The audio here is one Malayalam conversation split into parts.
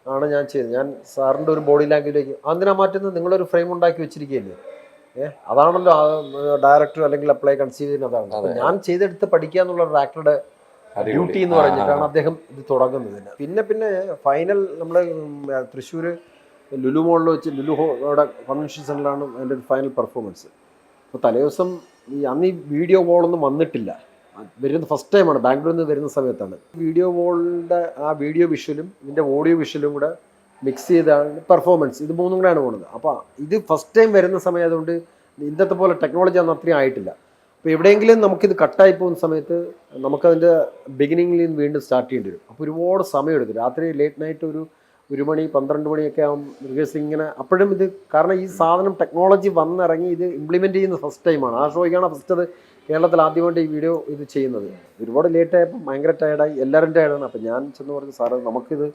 ആണ് ഞാൻ ചെയ്തത്. ഞാൻ സാറിൻ്റെ ഒരു ബോഡി ലാംഗ്വേജിലേക്ക് അതെന്തിനാ മാറ്റുന്നത്? നിങ്ങളൊരു ഫ്രെയിം ഉണ്ടാക്കി വെച്ചിരിക്കുകയല്ലേ. അതാണല്ലോ ഡയറക്ടർ അല്ലെങ്കിൽ അപ്ലൈ കൺസീവ് ചെയ്യുന്നത്. അതാണ്. അപ്പം ഞാൻ ചെയ്തെടുത്ത് പഠിക്കുക എന്നുള്ള ഒരു ആക്ടറുടെ ഡ്യൂട്ടി എന്ന് പറഞ്ഞിട്ടാണ് അദ്ദേഹം ഇത് തുടങ്ങുന്നത്. പിന്നെ ഫൈനൽ നമ്മൾ തൃശ്ശൂർ ലുലു മോളിൽ വെച്ച് അവിടെ കൺവെൻഷൻ സെൻ്ററിലാണ് അതിൻ്റെ ഒരു ഫൈനൽ പെർഫോമൻസ്. അപ്പോൾ തലേദിവസം അന്ന് ഈ വീഡിയോ വോളൊന്നും വന്നിട്ടില്ല. വരുന്ന ഫസ്റ്റ് ടൈമാണ്, ബാംഗ്ലൂരിൽ നിന്ന് വരുന്ന സമയത്താണ്. വീഡിയോ വോളിൻ്റെ ആ വീഡിയോ വിഷ്വലും ഇതിൻ്റെ ഓഡിയോ വിഷ്വലും കൂടെ മിക്സ് ചെയ്താണ് പെർഫോമൻസ്. ഇത് മൂന്നും കൂടെയാണ് പോകുന്നത്. അപ്പോൾ ഇത് ഫസ്റ്റ് ടൈം വരുന്ന സമയം ആയതുകൊണ്ട് ഇന്നത്തെ പോലെ ടെക്നോളജി അന്ന് അത്രയും ആയിട്ടില്ല. അപ്പോൾ എവിടെയെങ്കിലും നമുക്കിത് കട്ടായി പോകുന്ന സമയത്ത് നമുക്കതിൻ്റെ ബിഗിനിങ്ങിൽ നിന്ന് വീണ്ടും സ്റ്റാർട്ട് ചെയ്യേണ്ടി വരും. അപ്പോൾ ഒരുപാട് സമയമെടുക്കും. രാത്രി ലേറ്റ് നൈറ്റ് ഒരു മണി 12 മണിയൊക്കെ ആകും റിഹേഴ്സൽ ഇങ്ങനെ. അപ്പോഴും ഇത് കാരണം ഈ സാധനം ടെക്നോളജി വന്നിറങ്ങി ഇത് ഇംപ്ലിമെൻറ്റ് ചെയ്യുന്ന ഫസ്റ്റ് ടൈമാണ്. ആ ഷോയ്ക്കാണ് ഫസ്റ്റ് അത് കേരളത്തിൽ ആദ്യമായിട്ട് ഈ വീഡിയോ ഇത് ചെയ്യുന്നത്. ഒരുപാട് ലേറ്റായപ്പോൾ ഭയങ്കര ടയർഡായി, എല്ലാവരും ടയർഡാണ്. അപ്പം ഞാൻ ചെന്ന് പറഞ്ഞു, സാറ് നമുക്കിത്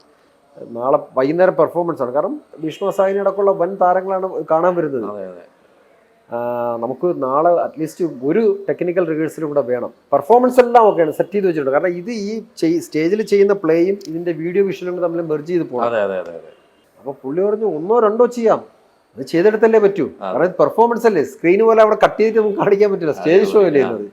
നാളെ വൈകുന്നേരം പെർഫോമൻസ് ആണ്. കാരണം വിഷ്ണു സായിനി അടക്കമുള്ള വൻ താരങ്ങളാണ് കാണാൻ വരുന്നത്. നമുക്ക് നാളെ അറ്റ്ലീസ്റ്റ് ഒരു ടെക്നിക്കൽ റിഹേഴ്സലും കൂടെ വേണം. പെർഫോമൻസ് എല്ലാം ഒക്കെയാണ് സെറ്റ് ചെയ്ത് വെച്ചിട്ടുണ്ട്. കാരണം ഇത് ഈ സ്റ്റേജിൽ ചെയ്യുന്ന പ്ലേയും ഇതിൻ്റെ വീഡിയോ വിഷ്വലും കൂടെ തമ്മിൽ മെർജ് ചെയ്ത് പോകണം. അപ്പോൾ പുള്ളി പറഞ്ഞു 1 or 2 ചെയ്യാം, അത് ചെയ്തെടുത്തല്ലേ പറ്റൂ. കാരണം ഇത് പെർഫോമൻസ് അല്ലേ, സ്ക്രീൻ പോലെ അവിടെ കട്ട് ചെയ്തിട്ട് നമുക്ക് കാണിക്കാൻ പറ്റില്ല, സ്റ്റേജ് ഷോ അല്ലേ ചെയ്യുന്നത്.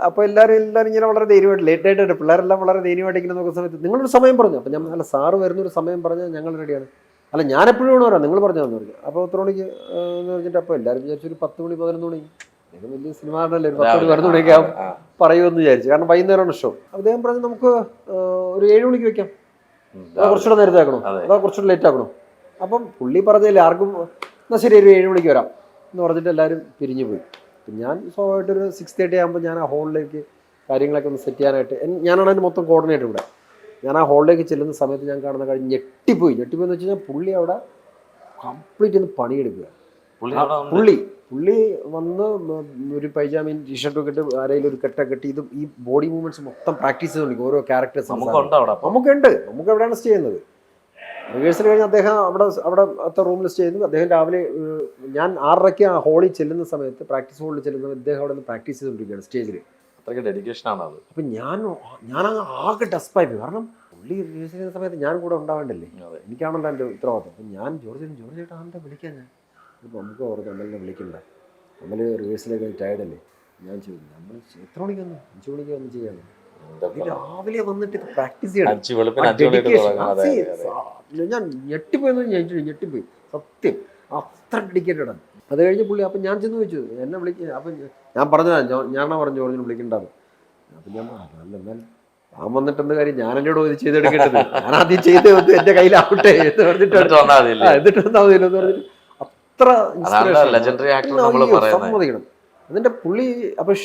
അപ്പോൾ എല്ലാവരും ഇങ്ങനെ വളരെ ധൈര്യമായിട്ട് ലേറ്റ് ആയിട്ട് പിള്ളേരെല്ലാം വളരെ ധൈര്യമായിട്ട് ഇങ്ങനെ നോക്കുന്ന സമയത്ത് നിങ്ങളൊരു സമയം പറഞ്ഞു. അപ്പം ഞാൻ അല്ല സാറ് വരുന്നൊരു സമയം പറഞ്ഞാൽ ഞങ്ങൾ റെഡിയാണ്. അല്ല ഞാൻ എപ്പോഴും വേണം വരാം, നിങ്ങൾ പറഞ്ഞതെന്ന് പറഞ്ഞു. അപ്പോൾ 3 മണിക്ക് എന്ന് പറഞ്ഞിട്ട് അപ്പോൾ എല്ലാവരും വിചാരിച്ചു ഒരു 10 മണി 11 മണി. അദ്ദേഹം വലിയ സിനിമ ആണല്ലേ, ഒരു 10 മണി 11 മണിയൊക്കെ പറയുമെന്ന് വിചാരിച്ചു. കാരണം വൈകുന്നേരമാണ് ഷോ. അദ്ദേഹം പറഞ്ഞു നമുക്ക് ഒരു 7 മണിക്ക് വെക്കാം, അതാ കുറച്ചുകൂടെ നേരത്തെ ആക്കണോ, അതാ കുറച്ചുകൂടെ ലേറ്റ് ആക്കണോ. അപ്പം പുള്ളി പറഞ്ഞില്ലേ ആർക്കും എന്നാൽ ശരി ഒരു 7 മണിക്ക് വരാം എന്ന് പറഞ്ഞിട്ട് എല്ലാവരും പിരിഞ്ഞു പോയി. ഞാൻ സ്വാഭാവികമായിട്ടൊരു 6:30 ആകുമ്പോൾ ഞാൻ ആ ഹോളിലേക്ക് കാര്യങ്ങളൊക്കെ ഒന്ന് സെറ്റ് ചെയ്യാനായിട്ട് ഞാനാണ് അതിൻ്റെ മൊത്തം കോർഡിനേറ്റർ ഇവിടെ. ഞാൻ ആ ഹോളിലേക്ക് ചെല്ലുന്ന സമയത്ത് ഞാൻ കാണുന്ന കാര്യം ഞെട്ടിപ്പോയി എന്ന് വെച്ച് കഴിഞ്ഞാൽ പുള്ളി അവിടെ കംപ്ലീറ്റ് ഒന്ന് പണിയെടുക്കുക. പുള്ളി വന്ന് ഒരു പൈജാമയും ടീഷർട്ടും ഇട്ട് ആരെങ്കിലും ഒരു കെട്ടൊക്കെ കെട്ടി ഇത് ഈ ബോഡി മൂവ്മെന്റ്സ് മൊത്തം പ്രാക്ടീസ് ചെയ്തുകൊണ്ടിരിക്കും. ഓരോ ക്യാരക്ടേഴ്സ് നമുക്കുണ്ട്, നമുക്ക് എവിടെയാണ് സ്റ്റേ ചെയ്യുന്നത്. റിഹേഴ്സൽ കഴിഞ്ഞ് അദ്ദേഹം അവിടത്തെ റൂമിൽ സ്റ്റേ ചെയ്യുന്നു. അദ്ദേഹം രാവിലെ ഞാൻ 6:30 ആ ഹോളിൽ ചെല്ലുന്ന സമയത്ത്, പ്രാക്ടീസ് ഹോളിൽ ചെല്ലുന്ന അദ്ദേഹം അവിടെ നിന്ന് പ്രാക്ടീസ് ചെയ്തുകൊണ്ടിരിക്കുകയാണ് സ്റ്റേജിൽ. അത്രയ്ക്ക് ഡെഡിക്കേഷൻ ആണ് അത്. അപ്പം ഞാനങ്ങ് ആകെ ഡെസ്പായി പോയി. കാരണം പുള്ളി റിഹേഴ്സൽ ചെയ്യുന്ന സമയത്ത് ഞാൻ കൂടെ ഉണ്ടാവേണ്ടല്ലേ, എനിക്കാണല്ലോ എൻ്റെ ഉത്തരവാദിത്വം. അപ്പം ഞാൻ ജോർജേട്ടാ എന്താ വിളിക്കാൻ ഞാൻ ഇപ്പോൾ നമുക്ക് ഓർത്ത് അമ്മലിനെ വിളിക്കണ്ട, അമ്മൽ റിഹേഴ്സലൊക്കെ ടയർഡല്ലേ. ഞാൻ ചോദിച്ചു നമ്മൾ എത്ര മണിക്ക് വന്നു? 5 മണിക്ക് വന്ന് ചെയ്യാമോ? രാവിലെ വന്നിട്ട് പ്രാക്ടീസ് ചെയ്യണം. ഞാൻ ഞെട്ടിപ്പോയി സത്യം, അത്ര ഡെഡിക്കേറ്റഡ് ആണ്. അത് കഴിഞ്ഞ് പുള്ളി അപ്പം ഞാൻ ചെന്ന് ചോദിച്ചു എന്നെ വിളിക്കുക. അപ്പം ഞാൻ ഞാനാ പറഞ്ഞു ജോർജിനെ വിളിക്കണ്ടാന്ന്. അപ്പം ഞാൻ എന്നാൽ ഞാൻ വന്നിട്ട് എന്ത് കാര്യം, ഞാൻ എന്നോട് ഇത് ചെയ്തെടുക്കേണ്ടത്, ഞാൻ ആദ്യം ചെയ്ത് എൻ്റെ കയ്യിലാവട്ടെ എന്ന് പറഞ്ഞിട്ട് എന്നിട്ട് വന്നാൽ മതിയല്ലോ എന്ന് പറഞ്ഞിട്ട് അത്ര സമ്മതിക്കണം. അതിൻ്റെ പുള്ളി അപ്പം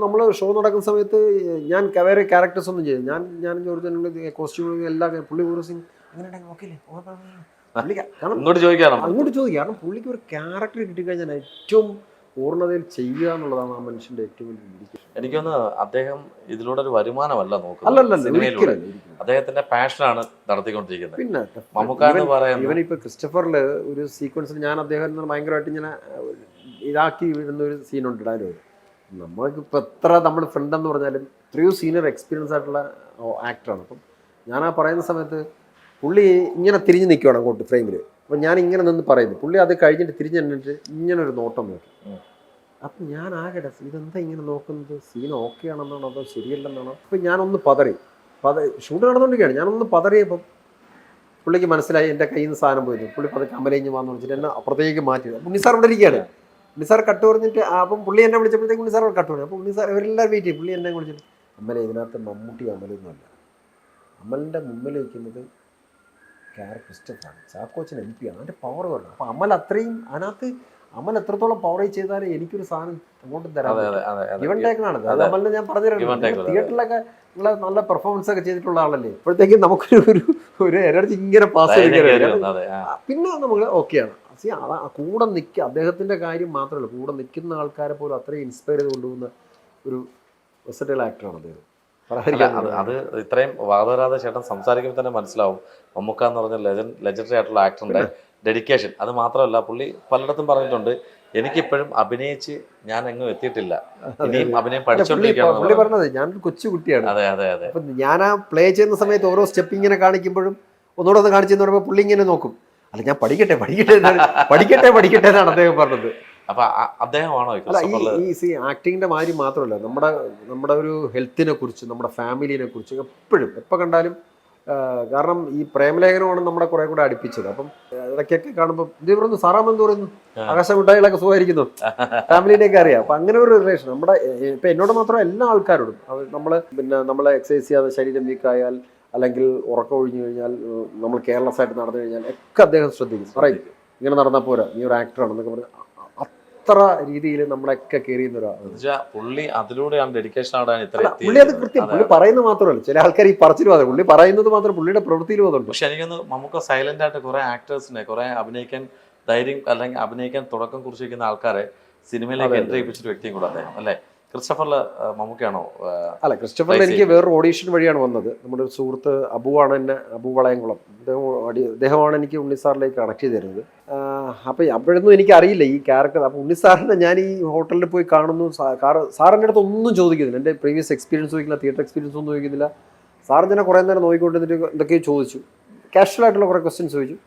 നമ്മൾ ഷോ നടക്കുന്ന സമയത്ത് ഞാൻ വേറെ ക്യാരക്ടേഴ്സ് ഒന്നും ചെയ്തു. ഞാൻ ജോർജിനുള്ള കോസ്റ്റ്യൂം എല്ലാം പുള്ളി ഊർസിങ് അങ്ങനെ ഓക്കെ അങ്ങോട്ട് ചോദിക്കാം. കാരണം പുള്ളിക്ക് ഒരു ക്യാരക്ടർ കിട്ടിക്കഴിഞ്ഞാൽ ഏറ്റവും പൂർണ്ണതയിൽ ചെയ്യുക എന്നുള്ളതാണ് ആ മനുഷ്യന്റെ ഏറ്റവും വലിയ ഡെഡിക്കേഷൻ. എനിക്കൊന്ന് അദ്ദേഹം ഇതിലൂടെ ഒരു വരുമാനമല്ല നോക്കുന്നത്, അദ്ദേഹത്തിന്റെ പാഷനാണ് നടത്തിക്കൊണ്ടിരിക്കുന്നത്. പിന്നെ ഇവനിപ്പോ ക്രിസ്റ്റഫറിൽ ഒരു സീക്വൻസിൽ ഞാൻ അദ്ദേഹം ഭയങ്കരമായിട്ട് ഇങ്ങനെ ഇതാക്കി വിടുന്ന ഒരു സീനുണ്ട് ഡയലോഗ്. നമ്മൾക്കിപ്പോൾ എത്ര നമ്മൾ ഫ്രണ്ട് എന്ന് പറഞ്ഞാലും എത്രയോ സീനിയർ എക്സ്പീരിയൻസ് ആയിട്ടുള്ള ആക്ടറാണ്. അപ്പം ഞാൻ ആ പറയുന്ന സമയത്ത് പുള്ളി ഇങ്ങനെ തിരിഞ്ഞ് നിൽക്കുകയാണ് അങ്ങോട്ട് ഫ്രെയിമിൽ. അപ്പം ഞാൻ ഇങ്ങനെ നിന്ന് പറയുന്നു, പുള്ളി അത് കഴിഞ്ഞിട്ട് തിരിഞ്ഞ് നിന്നിട്ട് ഇങ്ങനെ ഒരു നോട്ടം നോക്കി. അപ്പം ഞാൻ ആകെ ഇതെന്താ ഇങ്ങനെ നോക്കുന്നത്, സീൻ ഓക്കെ ആണെന്നാണോ അതോ ശരിയല്ലെന്നാണോ? അപ്പം ഞാനൊന്ന് ഷൂട്ട് നടന്നുകൊണ്ടിരിക്കുകയാണ്. ഞാനൊന്ന് പതറിയപ്പം പുള്ളിക്ക് മനസ്സിലായി എൻ്റെ കയ്യിൽ നിന്ന് സാധനം പോയിരുന്നു. പുള്ളി പതുക്കെ അമലേഞ്ഞ് വന്നു വെച്ചിട്ട് എന്നെ അപ്പുറത്തേക്ക് മാറ്റി. അപ്പം ഉണ്ണിസാർ ഇവിടെ ഇരിക്കുകയാണ്. ഉണ്ണിസാർ കട്ട് പറഞ്ഞിട്ട് അപ്പം പുള്ളി എന്നെ വിളിച്ചപ്പോഴത്തേക്ക് ഉണ്ണിസാർ കട്ട് പറഞ്ഞു. അപ്പോൾ ഉണ്ണിസാർ ഇവരെല്ലാവരും വെയിറ്റ് ചെയ്യും. പുള്ളി എന്നെ വിളിച്ചിട്ട് അമ്മലെ ഇതിനകത്ത് മമ്മൂട്ടി അമലൊന്നുമല്ല, അമലിൻ്റെ മുമ്പിൽ വയ്ക്കുന്നത് ക്രിസ്റ്റഫറാണ്, ചാക്കോച്ചൻ MP ആണ്, അതിൻ്റെ പവർ പറഞ്ഞു. അപ്പോൾ അമൽ എത്രത്തോളം പവർ ചെയ്താലും എനിക്കൊരു സാധനം അങ്ങോട്ട് തരാൻ ഇവൻ ടേക്കണാണ്. അത് അമലിനെ ഞാൻ പറഞ്ഞു തരാം. തിയേറ്ററിലൊക്കെ നിങ്ങൾ നല്ല പെർഫോമൻസ് ഒക്കെ ചെയ്തിട്ടുള്ള ആളല്ലേ, ഇപ്പോഴത്തേക്കും നമുക്കൊരു എനർജി ഇങ്ങനെ പാസ് ചെയ്ത് പിന്നെ നമ്മൾ ഓക്കെയാണ്. കൂടെ നിൽക്കുക, അദ്ദേഹത്തിൻ്റെ കാര്യം മാത്രമല്ല, കൂടെ നിൽക്കുന്ന ആൾക്കാരെ പോലും അത്രയും ഇൻസ്പയർ ചെയ്ത് കൊണ്ടുപോകുന്ന ഒരു വെസറ്റൈൽ ആക്ടറാണ് അദ്ദേഹം. അത് ഇത്രയും വാദരാതെ ചേട്ടൻ സംസാരിക്കുമ്പോൾ തന്നെ മനസ്സിലാവും മമ്മൂക്ക എന്ന് പറഞ്ഞ ലെജൻഡറി ആയിട്ടുള്ള ആക്ടറിന്റെ ഡെഡിക്കേഷൻ. അത് മാത്രമല്ല പുള്ളി പലയിടത്തും പറഞ്ഞിട്ടുണ്ട്, എനിക്കിപ്പോഴും അഭിനയിച്ച് ഞാൻ എങ്ങും എത്തിയിട്ടില്ല, ഇനിയും അഭിനയം പഠിച്ചുകൊണ്ടിരിക്കുകയാണ്. പുള്ളി പറഞ്ഞത് ഞാനൊരു കൊച്ചു കുട്ടിയാണ്. അതെ അതെ അതെ. അപ്പം ഞാൻ ആ പ്ലേ ചെയ്യുന്ന സമയത്ത് ഓരോ സ്റ്റെപ്പ് ഇങ്ങനെ കാണിക്കുമ്പോഴും ഒന്നുകൂടെ ഒന്ന് കാണിച്ചെന്ന് പറയുമ്പോൾ പുള്ളി ഇങ്ങനെ നോക്കും. അല്ല ഞാൻ പഠിക്കട്ടെ പഠിക്കട്ടെ എന്നാണ് അദ്ദേഹം പറഞ്ഞത്. അപ്പൊ അദ്ദേഹമാണോ അല്ല ഈ ആക്ടിങ്ങിന്റെ മാതിരി മാത്രമല്ല, നമ്മുടെ ഒരു ഹെൽത്തിനെ കുറിച്ച്, നമ്മുടെ ഫാമിലിനെ കുറിച്ച് എപ്പോഴും എപ്പോൾ കണ്ടാലും, കാരണം ഈ പ്രേമലേഖനമാണ് നമ്മളെ കുറെ കൂടെ അടുപ്പിച്ചത്. അപ്പം ഇടയ്ക്കൊക്കെ കാണുമ്പോൾ ഇത് പറയുന്നു സാറാമെന്ന് പറയുന്നു, ആകാശമിട്ടായികളൊക്കെ സുഖമായിരിക്കുന്നു, ഫാമിലിനെയൊക്കെ അറിയാം. അപ്പം അങ്ങനെ ഒരു റിലേഷൻ നമ്മുടെ ഇപ്പം എന്നോട് മാത്രം എല്ലാ ആൾക്കാരോടും. നമ്മളെ എക്സസൈസ് ചെയ്യാതെ ശരീരം വീക്കായാൽ, അല്ലെങ്കിൽ ഉറക്കം ഒഴിഞ്ഞു കഴിഞ്ഞാൽ, നമ്മൾ കെയർലെസ് ആയിട്ട് നടന്നു കഴിഞ്ഞാൽ ഒക്കെ അദ്ദേഹം ശ്രദ്ധിക്കും. പറയും ഇങ്ങനെ നടന്നാൽ പോരാ, നീ ഒരു ആക്ടറാണെന്നൊക്കെ പറഞ്ഞ് അത്ര രീതിയിൽ നമ്മളൊക്കെ കെയർ ചെയ്യുന്ന ഒരാളാണ് പുള്ളി. അതിലൂടെയാണ് ഡെഡിക്കേഷൻ പുള്ളി. അത് കൃത്യം പുള്ളി പറയുന്നത് മാത്രമല്ല, ചില ആൾക്കാർ ഈ പറച്ചിൽ മാത്രം, പുള്ളി പറയുന്നത് മാത്രം പുള്ളിയുടെ പ്രവൃത്തിയിൽ പോകുന്നുണ്ട്. പക്ഷെ എനിക്കൊന്ന് നമുക്ക് സൈലന്റ് ആയിട്ട് കുറെ ആക്ടേഴ്സിനെ, കുറെ അഭിനയിക്കാൻ ധൈര്യം അല്ലെങ്കിൽ അഭിനയിക്കാൻ തുടക്കം കുറിച്ചിരിക്കുന്ന ആൾക്കാരെ സിനിമയിലേക്ക് എൻട്രി ചെയ്യിപ്പിച്ചൊരു വ്യക്തിയും കൂടെ അദ്ദേഹം അല്ലേ? ക്രിസ്റ്റഫറിൽ മമ്മൂക്കയാണോ? അല്ല, ക്രിസ്റ്റഫറിൽ എനിക്ക് വേറൊരു ഓഡീഷൻ വഴിയാണ് വന്നത്. നമ്മുടെ ഒരു സുഹൃത്ത് അബുവാണ് എന്നെ, അബു വളയംകുളം, അദ്ദേഹമാണ് എനിക്ക് ഉണ്ണിസാറിലേക്ക് കണക്ട് ചെയ്ത് തരുന്നത്. അപ്പം അപ്പോഴൊന്നും എനിക്കറിയില്ല ഈ ക്യാരക്ടർ. അപ്പം ഉണ്ണിസാറിനെ ഞാൻ ഈ ഹോട്ടലിൽ പോയി കാണുന്നു. സാറിൻ്റെ അടുത്ത് ഒന്നും ചോദിക്കുന്നില്ല, എൻ്റെ പ്രീവിയസ് എക്സ്പീരിയൻസ് ചോദിക്കില്ല, തിയേറ്റർ എക്സ്പീരിയൻസ് ഒന്നും ചോദിക്കുന്നില്ല. സാർ തന്നെ കുറേ നേരം നോക്കിക്കൊണ്ടിരുന്നിട്ട് എന്തൊക്കെയോ ചോദിച്ചു, കാഷ്വലായിട്ടുള്ള കുറേ ക്വസ്റ്റ്യൻസ് ചോദിച്ചു.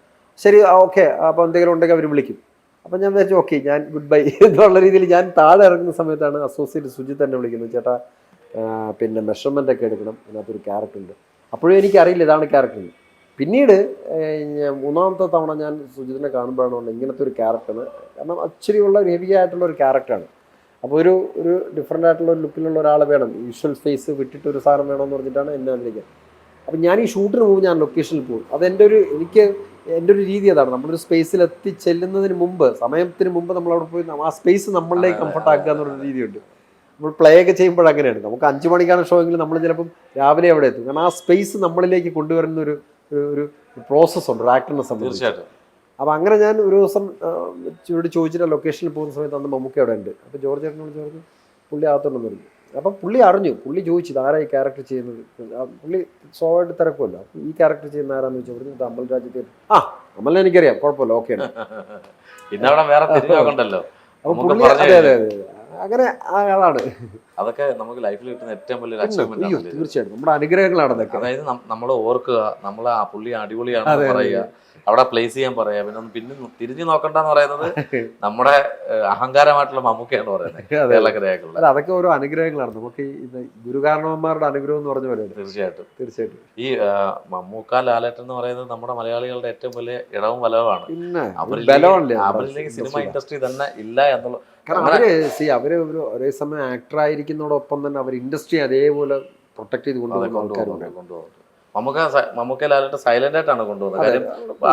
ശരി, ഓക്കെ, അപ്പോൾ എന്തെങ്കിലും ഉണ്ടെങ്കിൽ അവർ വിളിക്കും. അപ്പം ഞാൻ വിചാരിച്ചു ഓക്കെ, ഞാൻ ഗുഡ് ബൈ എന്നുള്ള രീതിയിൽ ഞാൻ താഴെ ഇറങ്ങുന്ന സമയത്താണ് അസോസിയേറ്റ് സുജിത്ത് തന്നെ വിളിക്കുന്നത്. ചേട്ടാ പിന്നെ മെഷർമെൻ്റ് ഒക്കെ എടുക്കണം, അതിനകത്തൊരു ക്യാരക്ടർ ഉണ്ട്. അപ്പോഴും എനിക്കറിയില്ല ഇതാണ് ക്യാരക്ടർ. പിന്നീട് മൂന്നാമത്തെ തവണ ഞാൻ സുജിത്തിനെ കാണുമ്പോഴാണ് ഇങ്ങനത്തെ ഒരു ക്യാരക്ടർ, കാരണം അച്ചിരി ഉള്ള ഒരു ഹെവി ആയിട്ടുള്ള ഒരു ക്യാരക്ടറാണ്. അപ്പോൾ ഒരു ഡിഫറെൻ്റ് ആയിട്ടുള്ള ഒരു ലുക്കിലുള്ള ഒരാൾ വേണം, യൂഷ്വൽ ഫേസ് വിട്ടിട്ട് ഒരു സാധനം വേണമെന്ന് പറഞ്ഞിട്ടാണ് എന്നെ വിളിക്കുന്നത്. അപ്പം ഞാൻ ഈ ഷൂട്ടിന് പോകും, ഞാൻ ലൊക്കേഷനിൽ പോകും. അതെൻ്റെ ഒരു രീതി അതാണ്. നമ്മളൊരു സ്പേസിൽ എത്തിച്ചെല്ലുന്നതിന് മുമ്പ്, സമയത്തിന് മുമ്പ് നമ്മളവിടെ പോയി ആ സ്പേസ് നമ്മളിലേക്ക് കംഫർട്ട് ആക്കുക എന്നുള്ളൊരു രീതിയുണ്ട്. നമ്മൾ പ്ലേ ഒക്കെ ചെയ്യുമ്പോൾ അങ്ങനെയാണ്. നമുക്ക് 5 മണിക്കാണ് ഷോ എങ്കിൽ നമ്മൾ ചിലപ്പം രാവിലെ അവിടെ എത്തും. കാരണം ആ സ്പേസ് നമ്മളിലേക്ക് കൊണ്ടുവരുന്ന ഒരു പ്രോസസ്സുണ്ട് ഒരു ആക്ടറിനെ സംബന്ധിച്ച്. അപ്പം അങ്ങനെ ഞാൻ ഒരു ദിവസം ഇവിടെ ചോദിച്ചിട്ട് ലൊക്കേഷനിൽ പോകുന്ന സമയത്ത് അന്ന് മമ്മൂക്ക അവിടെ ഉണ്ട്. അപ്പോൾ ജോർജ് ചേട്ടനോട് ചോദിച്ചു, പുള്ളി അകത്തുണ്ടെന്ന് പറഞ്ഞു. അപ്പം പുള്ളി അറിഞ്ഞു, പുള്ളി ചോദിച്ചു ഇതാരാ ഈ ക്യാരക്ടർ ചെയ്യുന്നത്. പുള്ളി സ്വാഭാവികമായിട്ട് തിരക്കുമല്ലോ. അപ്പം ഈ ക്യാരക്ടർ ചെയ്യുന്ന ആരാന്ന് ചോദിച്ചു. പറഞ്ഞു ഇത് അമൽ രാജ്യത്തെ. അമലിനെ എനിക്കറിയാം, കുഴപ്പമില്ല, ഓക്കെയാണ്. അപ്പം പുള്ളി അതെ അങ്ങനെ അതാണ്. അതൊക്കെ നമുക്ക് ലൈഫിൽ കിട്ടുന്ന ഏറ്റവും വലിയൊരു അച്ചീവ്മെന്റ്. തീർച്ചയായിട്ടും നമ്മുടെ അനുഗ്രഹങ്ങളാണ് അതൊക്കെ. അതായത് നമ്മൾ ഓർക്കുക, നമ്മൾ ആ പുള്ളി അടിപൊളിയാണെന്ന് പറയുക, അവിടെ പ്ലേസ് ചെയ്യാൻ പറയാ, പിന്നെ തിരിഞ്ഞു നോക്കണ്ടെന്ന് പറയുന്നത് നമ്മുടെ അഹങ്കാരമായിട്ടുള്ള മമ്മൂക്കയാണ് പറയുന്നത്. അതൊക്കെ ഓരോ അനുഗ്രഹങ്ങളാണ് നമുക്ക്. ഗുരുകാരണവന്മാരുടെ അനുഗ്രഹം എന്ന് പറഞ്ഞ പോലെ. തീർച്ചയായിട്ടും ഈ മമ്മൂക്ക ലാലേട്ടൻ എന്ന് പറയുന്നത് നമ്മുടെ മലയാളികളുടെ ഏറ്റവും വലിയ ഇടവും ബലവുമാണ്. അവരിലേക്ക് സിനിമ ഇൻഡസ്ട്രി തന്നെ ഇല്ല എന്നുള്ള. കാരണം അവര് ഒരേ സമയം ആക്ടർ ആയിരിക്കുന്നതോടൊപ്പം തന്നെ അവർ ഇൻഡസ്ട്രി അതേപോലെ പ്രൊട്ടക്ട് ചെയ്ത് കൊണ്ടുപോകും. മമ്മൂക്ക ലാലേട്ടൻ സൈലന്റ് ആയിട്ടാണ് കൊണ്ടുപോകുന്നത്. കാര്യം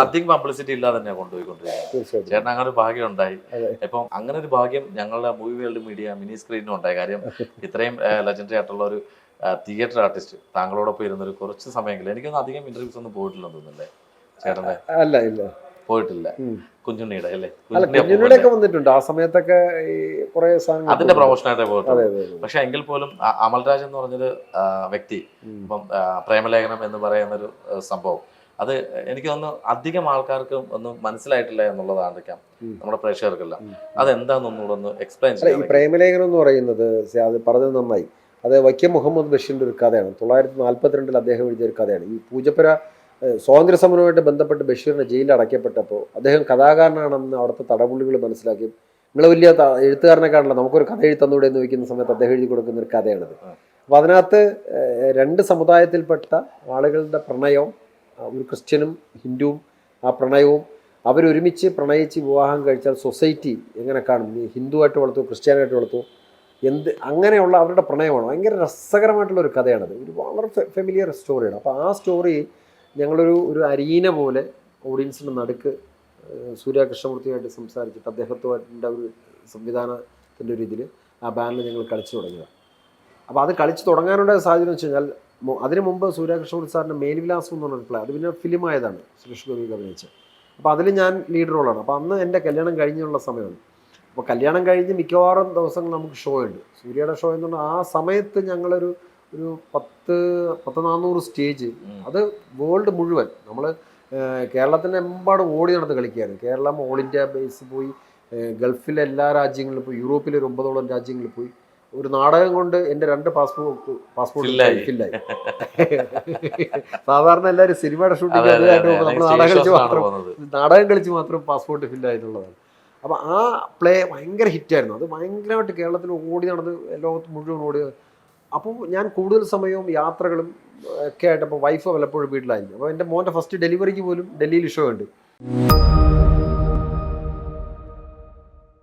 അധികം പബ്ലിസിറ്റി ഇല്ലാതെ തന്നെയാണ് കൊണ്ടുപോയിക്കൊണ്ടിരിക്കുന്നത്. ചേട്ടൻ അങ്ങനെ ഒരു ഭാഗ്യം ഉണ്ടായി. ഇപ്പം അങ്ങനെ ഒരു ഭാഗ്യം ഞങ്ങളുടെ മൂവി വേൾഡ് മീഡിയ മിനി സ്ക്രീനും ഉണ്ടായി. കാര്യം ഇത്രയും ലെജൻഡറി ആയിട്ടുള്ള ഒരു തിയേറ്റർ ആർട്ടിസ്റ്റ് താങ്കളോടൊപ്പം ഇരുന്നൊരു കുറച്ച് സമയങ്ങളിൽ എനിക്കൊന്നും അധികം ഇന്റർവ്യൂസ് ഒന്നും പോയിട്ടില്ലെന്ന് തോന്നുന്നില്ലേ ചേട്ടന്റെ? ഇല്ല പോയിട്ടില്ല. കുഞ്ഞുണ്ണിയുടെ അല്ലേ? കുഞ്ഞുണ്ണിയുടെ വന്നിട്ടുണ്ട് ആ സമയത്തൊക്കെ കുറെ അതിന്റെ പ്രൊമോഷനായിട്ടേ പോയിട്ടുണ്ട്. പക്ഷെ എങ്കിൽ പോലും അമൽരാജ് എന്ന് പറഞ്ഞൊരു വ്യക്തി, ഇപ്പം പ്രേമലേഖനം എന്ന് പറയുന്നൊരു സംഭവം, അത് എനിക്ക് തോന്നുന്നു അധികം ആൾക്കാർക്ക് ഒന്നും മനസ്സിലായിട്ടില്ല എന്നുള്ളതായിരിക്കാം നമ്മുടെ പ്രേക്ഷകർക്കെല്ലാം. അതെന്താണെന്നൊന്നുകൂടെ ഒന്ന് എക്സ്പ്ലെയിൻ ചെയ്യാം. ഈ പ്രേമലേഖനം എന്ന് പറയുന്നത് അത് പറഞ്ഞത് നന്നായി. അത് വൈക്കം മുഹമ്മദ് ബഷീറിന്റെ ഒരു കഥയാണ്. 1942 അദ്ദേഹം എഴുതിയ ഒരു കഥയാണ്. ഈ പൂജപ്പുര സ്വാതന്ത്ര്യ സമരവുമായിട്ട് ബന്ധപ്പെട്ട് ബഷീറിനെ ജയിലിൽ അടയ്ക്കപ്പെട്ടപ്പോൾ അദ്ദേഹം കഥാകാരനാണെന്ന് അവിടുത്തെ തടവുള്ളികൾ മനസ്സിലാക്കി. നിങ്ങൾ വലിയ എഴുത്തുകാരനെ കാണില്ല, നമുക്കൊരു കഥ എഴുതി തന്നൂടെ എന്ന് ചോദിക്കുന്ന സമയത്ത് അദ്ദേഹം എഴുതി കൊടുക്കുന്ന ഒരു കഥയാണിത്. അപ്പോൾ അതിനകത്ത് 2 സമുദായത്തിൽപ്പെട്ട ആളുകളുടെ പ്രണയവും, ഒരു ക്രിസ്ത്യനും ഹിന്ദുവും, ആ പ്രണയവും അവരൊരുമിച്ച് പ്രണയിച്ച് വിവാഹം കഴിച്ചാൽ സൊസൈറ്റി എങ്ങനെ കാണും, ഹിന്ദുവായിട്ട് വളർത്തു, ക്രിസ്ത്യാനായിട്ട് വളർത്തു, അങ്ങനെയുള്ള അവരുടെ പ്രണയമാണ്. ഭയങ്കര രസകരമായിട്ടുള്ളൊരു കഥയാണത്. ഒരു വളരെ ഫെമിലിയർ സ്റ്റോറിയാണ്. അപ്പോൾ ആ സ്റ്റോറി ഞങ്ങളൊരു അരീന പോലെ ഓഡിയൻസിൻ്റെ നടുക്ക് സൂര്യ കൃഷ്ണമൂർത്തിയായിട്ട് സംസാരിച്ചിട്ട് അദ്ദേഹത്തിൻ്റെ ഒരു സംവിധാനത്തിൻ്റെ ഒരു ഇതിൽ ആ ബാൻഡിൽ ഞങ്ങൾ കളിച്ചു തുടങ്ങിയതാണ്. അപ്പോൾ അത് കളിച്ച് തുടങ്ങാനുള്ള സാഹചര്യം വെച്ച് കഴിഞ്ഞാൽ അതിന് മുമ്പ് സൂര്യ കൃഷ്ണമൂർത്തി സാറിൻ്റെ മേൽവിലാസം എന്ന് പറഞ്ഞൊരു പ്ലേ, അത് പിന്നെ ഫിലിമായതാണ്, സുരേഷ് ഗോപി അഭിനയിച്ചത്. അപ്പോൾ അതിൽ ഞാൻ ലീഡ് റോളാണ്. അപ്പോൾ അന്ന് എൻ്റെ കല്യാണം കഴിഞ്ഞുള്ള സമയമാണ്. അപ്പോൾ കല്യാണം കഴിഞ്ഞ് മിക്കവാറും ദിവസങ്ങൾ നമുക്ക് ഷോ ഉണ്ട്, സൂര്യയുടെ ഷോ എന്നുകൊണ്ട് ആ സമയത്ത് ഞങ്ങളൊരു 10-400 സ്റ്റേജ്, അത് വേൾഡ് മുഴുവൻ നമ്മൾ കേരളത്തിൻ്റെ എമ്പാടും ഓടി നടന്ന് കളിക്കുകയാണ്. കേരളം ഓൾ ഇന്ത്യ ബേസ് പോയി, ഗൾഫിലെ എല്ലാ രാജ്യങ്ങളിലും പോയി, യൂറോപ്പിലെ ഒരു 9ഓളം രാജ്യങ്ങളിൽ പോയി, ഒരു നാടകം കൊണ്ട് എൻ്റെ 2 പാസ്പോർട്ട് ഫില്ലായി. ഫില്ലായി. സാധാരണ എല്ലാവരും സിനിമയുടെ ഷൂട്ടിംഗ് അതുമായിട്ട് പോകുമ്പോൾ നമ്മൾ നാടകം കളിച്ച് മാത്രം പാസ്പോർട്ട് ഫില്ലായി എന്നുള്ളതാണ്. അപ്പോൾ ആ പ്ലേ ഭയങ്കര ഹിറ്റായിരുന്നു. അത് ഭയങ്കരമായിട്ട് കേരളത്തിൽ ഓടി നടന്ന് ലോകത്ത് മുഴുവൻ ഓടി. അപ്പോൾ ഞാൻ കൂടുതൽ സമയവും യാത്രകളും ഒക്കെ ആയിട്ട്, അപ്പോൾ വൈഫ് പലപ്പോഴും വീട്ടിലായിരുന്നു. അപ്പോൾ എൻ്റെ മോൻ്റെ ഫസ്റ്റ് ഡെലിവറിക്ക് പോലും ഡൽഹിയിൽ ഷോ ഉണ്ട്.